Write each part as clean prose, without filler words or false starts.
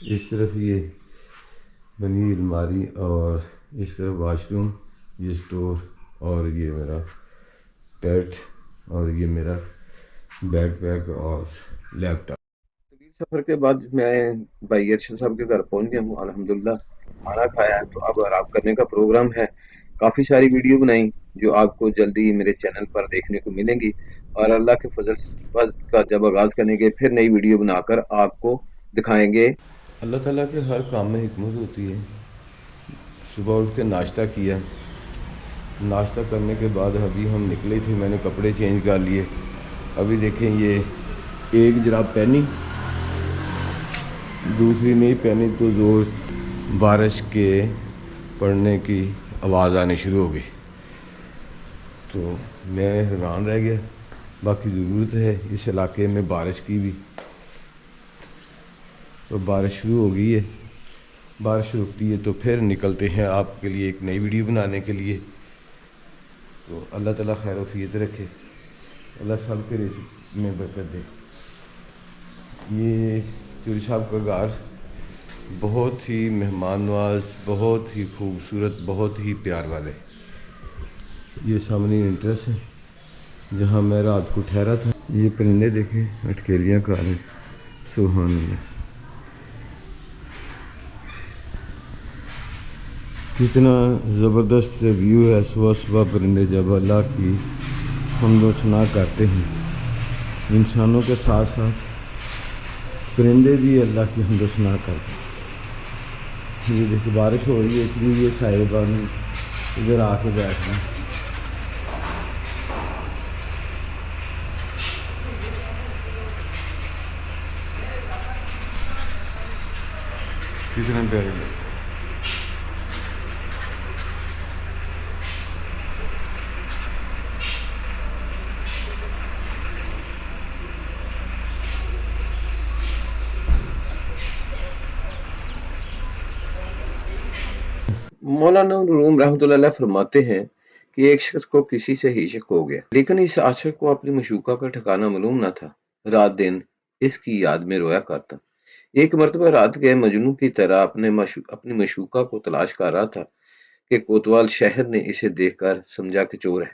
اس طرف یہ بنی الماری اور اس طرف واش روم، یہ سٹور اور یہ میرا پیٹ اور یہ میرا بیک پیک اور لیپ ٹاپ۔ طویل سفر کے بعد میں بھائی ارشد صاحب کے گھر پہنچ گیا ہوں الحمدللہ، کھانا کھایا ہے تو اب آرام کرنے کا پروگرام ہے۔ کافی ساری ویڈیو بنائی جو آپ کو جلدی میرے چینل پر دیکھنے کو ملیں گی، اور اللہ کے فضل کا جب آغاز کریں گے پھر نئی ویڈیو بنا کر آپ کو دکھائیں گے۔ اللہ تعالیٰ کے ہر کام میں حکمت ہوتی ہے۔ صبح اٹھ کے ناشتہ کیا، ناشتہ کرنے کے بعد ابھی ہم نکلے تھے، میں نے کپڑے چینج کر لیے۔ ابھی دیکھیں یہ ایک جراب پہنی، دوسری نہیں پہنی تو زور بارش کے پڑنے کی آواز آنی شروع ہو گئی، تو میں حیران رہ گیا۔ باقی ضرورت ہے اس علاقے میں بارش کی بھی، تو بارش شروع ہو گئی ہے۔ بارش رکتی ہے تو پھر نکلتے ہیں آپ کے لیے ایک نئی ویڈیو بنانے کے لیے۔ تو اللہ تعالیٰ خیر و عافیت رکھے، اللہ سب کے رزق میں برکت دے۔ یہ چوری صاحب کا گھر بہت ہی مہمان نواز، بہت ہی خوبصورت، بہت ہی پیار والے۔ یہ سامنے انٹرس ہے جہاں میں رات کو ٹھہرا تھا۔ یہ پرندے دیکھیں، اٹکیلیاں کھا رہے ہیں، سبحان اللہ، کتنا زبردست ویو ہے۔ صبح صبح پرندے جب اللہ کی حمد و ثنا کرتے ہیں، انسانوں کے ساتھ ساتھ پرندے بھی اللہ کی حمد و ثنا کرتے ہیں۔ یہ دیکھو بارش ہو رہی ہے اس لیے یہ سائے بان ادھر آ کے بیٹھنا۔ کتنے پیارے لگتے ہیں۔ مولانا روم رحمۃ اللہ علیہ فرماتے ہیں کہ ایک شخص کو کسی سے ہی عشق ہو گیا، لیکن اس عاشق کو اپنی مشوقہ کا ٹھکانہ معلوم نہ تھا۔ رات دن اس کی یاد میں رویا کرتا۔ ایک مرتبہ رات گئے مجنوں کی طرح اپنی مشوقہ کو تلاش کر رہا تھا کہ کوتوال شہر نے اسے دیکھ کر سمجھا کہ چور ہے۔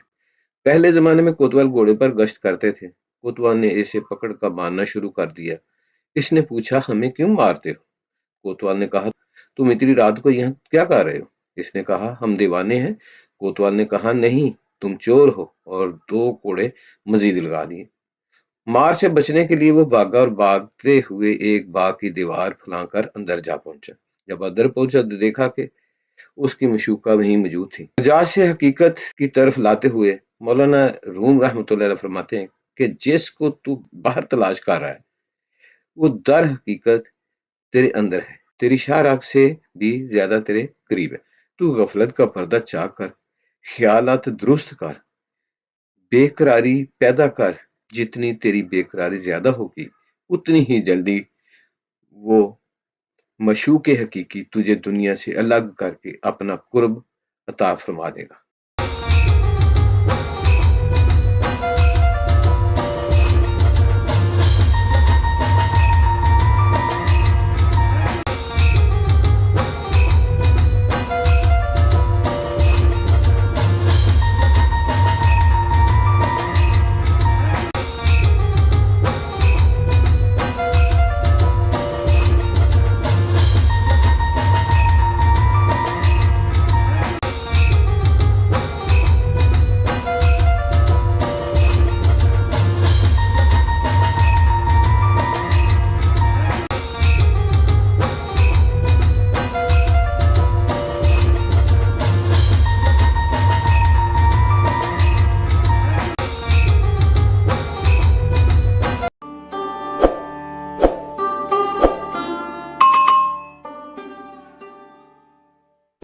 پہلے زمانے میں کوتوال گھوڑے پر گشت کرتے تھے۔ کوتوال نے اسے پکڑ کر مارنا شروع کر دیا۔ اس نے پوچھا، ہمیں کیوں مارتے ہو؟ کوتوال نے کہا، تم اتنی رات کو یہاں کیا کر رہے ہو؟ اس نے کہا، ہم دیوانے ہیں۔ کوتوال نے کہا، نہیں، تم چور ہو، اور 2 کوڑے مزید لگا دیے۔ مار سے بچنے کے لیے وہ بھاگا اور بھاگتے ہوئے ایک باغ کی دیوار پھلانگ کر اندر جا پہنچا۔ جب اندر پہنچا تو دیکھا کہ اس کی مشوقہ وہیں موجود تھی۔ مجاز سے حقیقت کی طرف لاتے ہوئے مولانا روم رحمۃ اللہ علیہ فرماتے ہیں کہ جس کو تو باہر تلاش کر رہا ہے وہ در حقیقت تیرے اندر ہے، تیری شاہراہ سے بھی زیادہ تیرے قریب ہے۔ تو غفلت کا پردہ چاک کر، خیالات درست کر، بے قراری پیدا کر۔ جتنی تیری بے قراری زیادہ ہوگی اتنی ہی جلدی وہ مشوق حقیقی تجھے دنیا سے الگ کر کے اپنا قرب عطا فرما دے گا۔